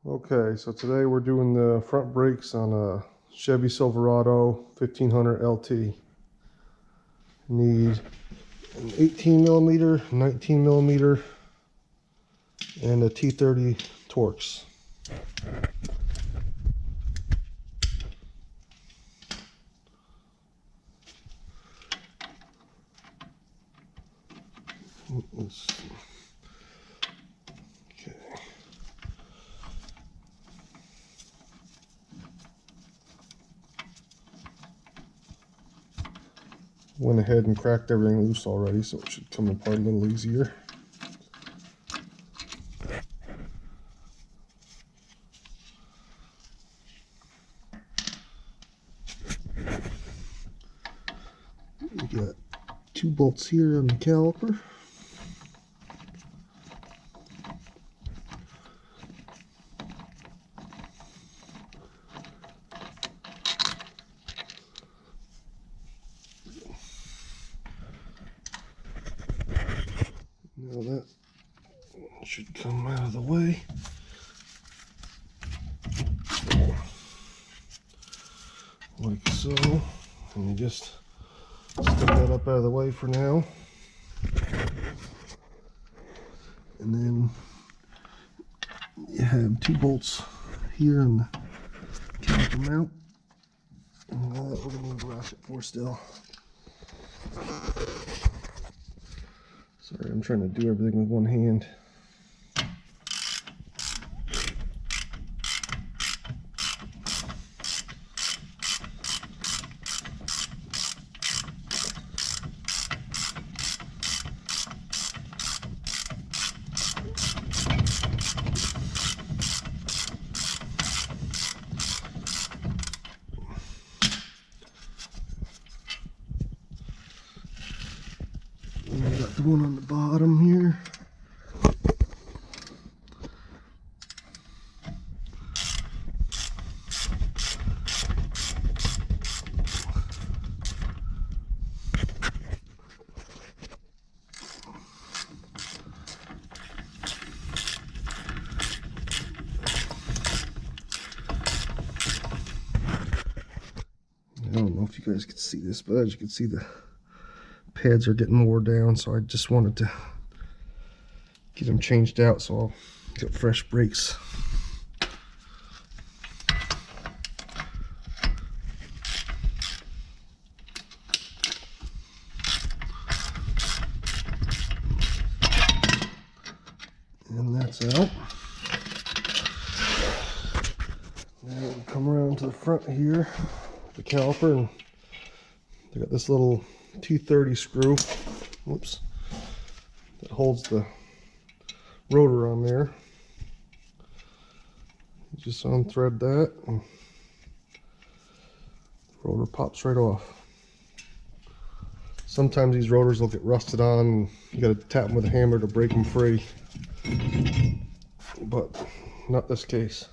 Okay, so today we're doing the front brakes on a Chevy Silverado 1500 LT. Need an 18 millimeter, 19 millimeter, and a T30 Torx. Okay. Went ahead and cracked everything loose already, so it should come apart a little easier. You got 2 bolts here on the caliper. Now that should come out of the way. Like so. And you just stick that up out of the way for now. And then you have 2 bolts here on the caliper mount. And that we're going to need to ratchet for still. Sorry, I'm trying to do everything with one hand. And we got the one on the bottom here. I don't know if you guys can see this, but as you can see, the pads are getting wore down, so I just wanted to get them changed out, so I'll get fresh brakes. And that's out. Now we come around to the front here, the caliper, and they got this little T30 screw, whoops, that holds the rotor on there. You just unthread that, and the rotor pops right off. Sometimes these rotors will get rusted on, and you got to tap them with a hammer to break them free, but not this case.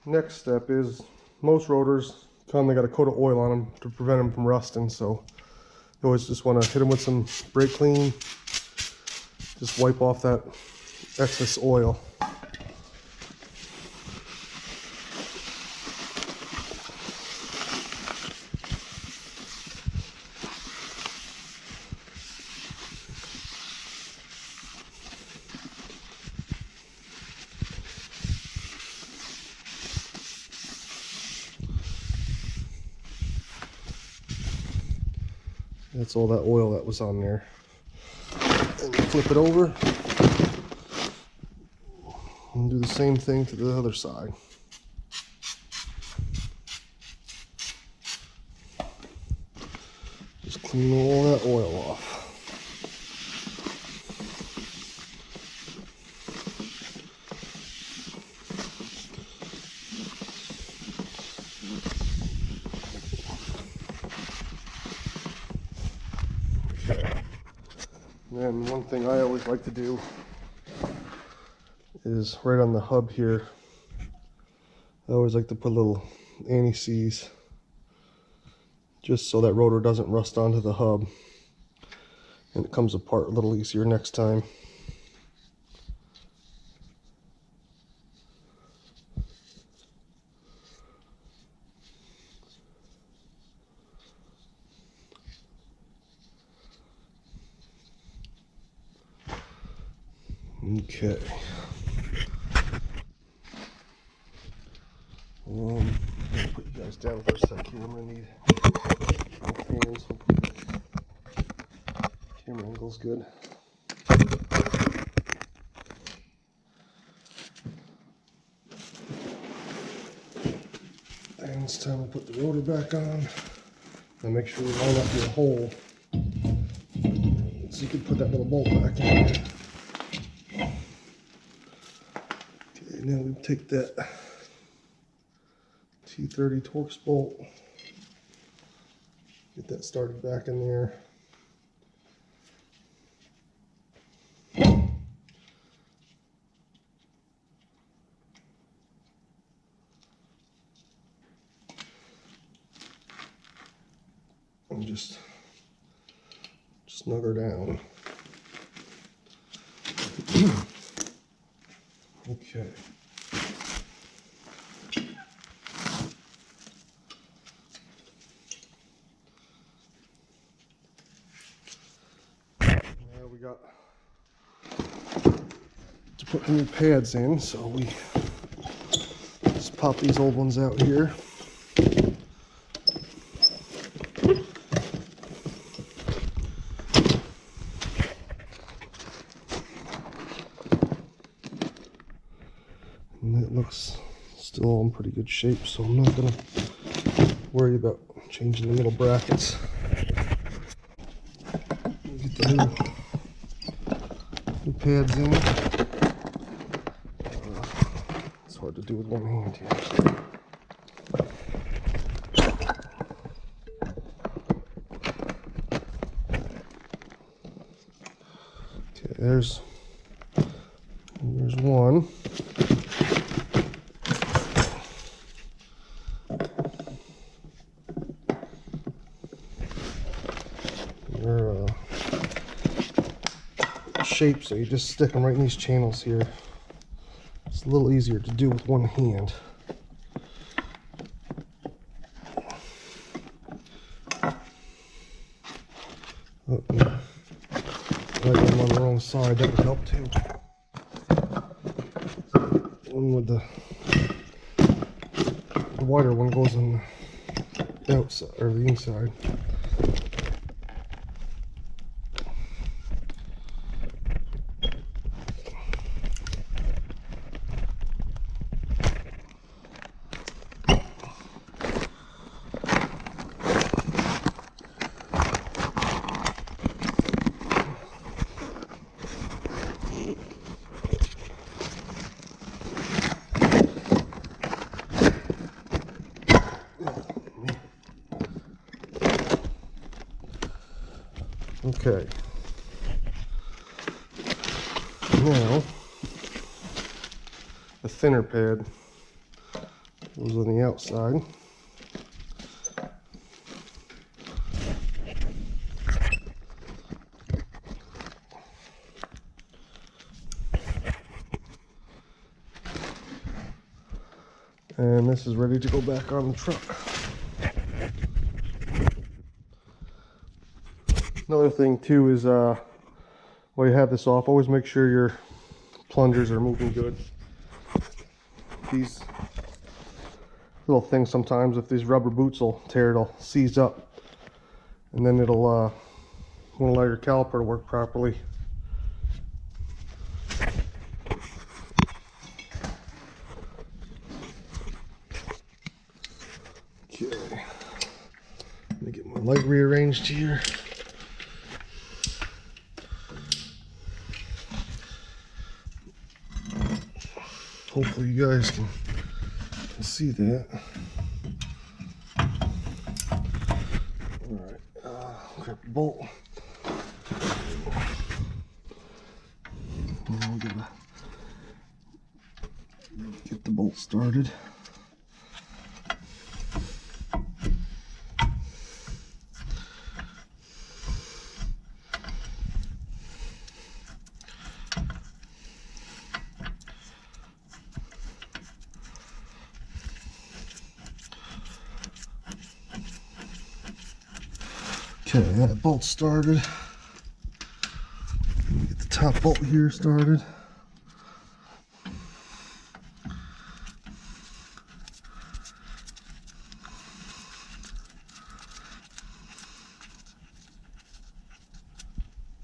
Next step is, most rotors they got a coat of oil on them to prevent them from rusting, so you always just want to hit them with some brake clean. Just wipe off that excess oil. That's all that oil that was on there. And flip it over and do the same thing to the other side. Just clean all that oil off. And one thing I always like to do is right on the hub here, I always like to put a little anti-seize just so that rotor doesn't rust onto the hub and it comes apart a little easier next time. Okay. I'm gonna put you guys down for a sec here. I'm gonna need hands. Camera angle's good. And it's time to put the rotor back on. And make sure you line up your hole so you can put that little bolt back in there. Okay, now we take that T30 Torx bolt, get that started back in there. And just snug her down. Okay. Now we got to put the new pads in, so we just pop these old ones out here. And it looks still in pretty good shape, so I'm not gonna worry about changing the middle brackets. Get the new pads in. It's hard to do with one hand here. Okay, there's one. They're shaped, so you just stick them right in these channels here. It's a little easier to do with one hand. Oh, yeah. Right on the wrong side, that would help too. One with the wider one goes on the outside or the inside. Okay. Now, the thinner pad goes on the outside. And this is ready to go back on the truck. Another thing too is while you have this off, always make sure your plungers are moving good. These little things sometimes, if these rubber boots will tear, it'll seize up and then it'll won't allow your caliper to work properly. Okay, let me get my light rearranged here. Hopefully you guys can see that. Alright, grab the bolt. Now we gotta get the bolt started. Okay, that bolt started. Let me get the top bolt here started.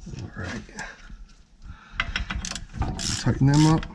All right. Tighten them up.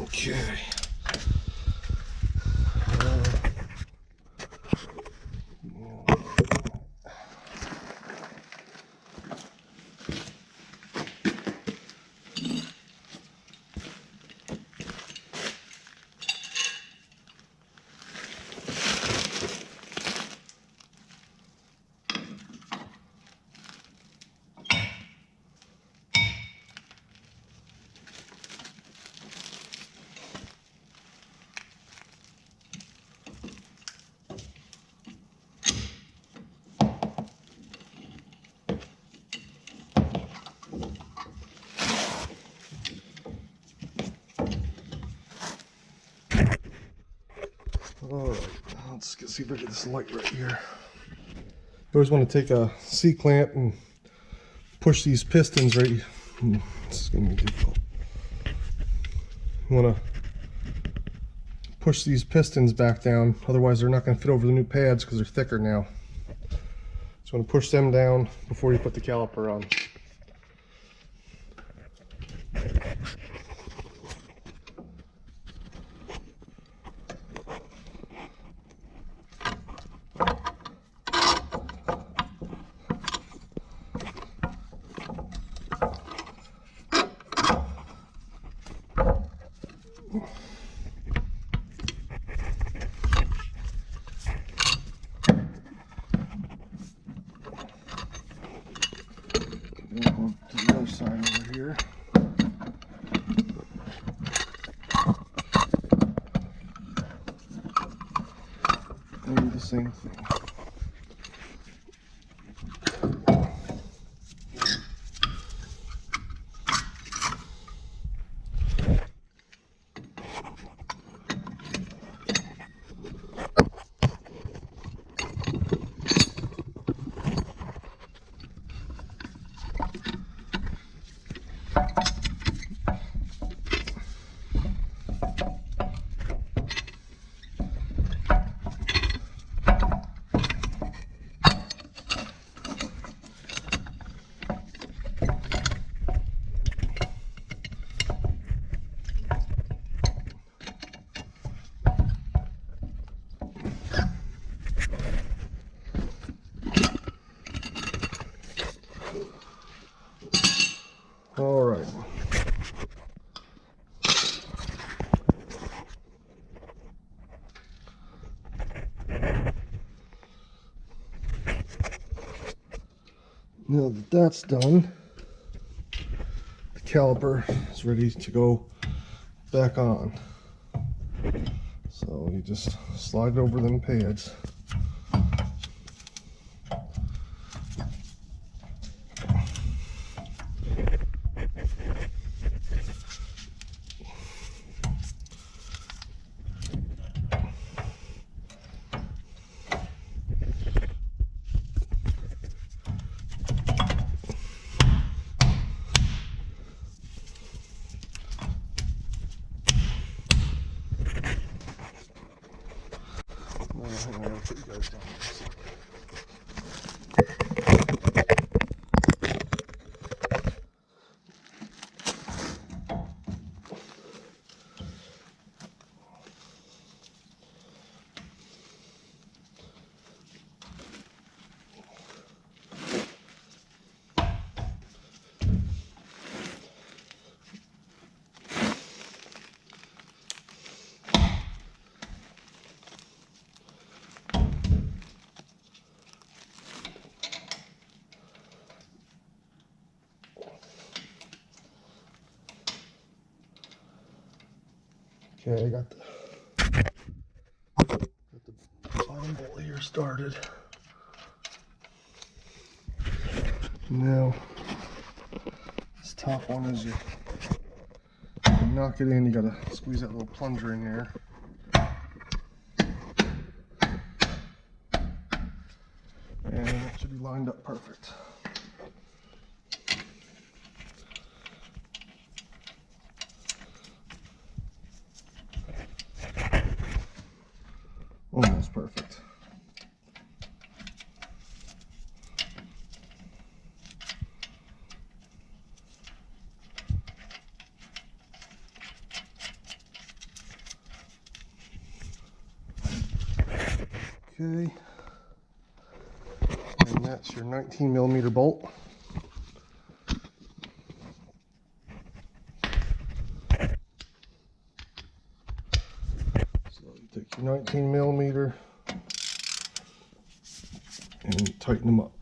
Okay. Alright, let's see if I get this light right here. You always want to take a C-clamp and push these pistons right here. This is going to be difficult. You want to push these pistons back down, otherwise they're not going to fit over the new pads because they're thicker now. So you want to push them down before you put the caliper on. Go to the other side over here. And do the same thing. Now that that's done, the caliper is ready to go back on. So you just slide it over them pads. Hang on, I'll put you guys down for a second. Okay, I got the bottom bolt here started. Now, this top one is you knock it in, you gotta squeeze that little plunger in there. And it should be lined up perfect. Almost perfect. Okay, and that's your 19mm bolt. So you take your 19mm and tighten them up.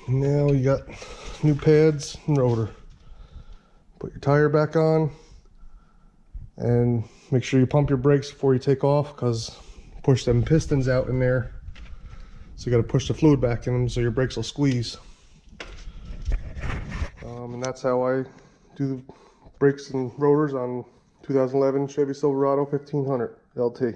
Now you got new pads and rotor. Put your tire back on and make sure you pump your brakes before you take off, because push them pistons out in there. So you got to push the fluid back in them so your brakes will squeeze. And that's how I do the brakes and rotors on 2011 Chevy Silverado 1500 LT.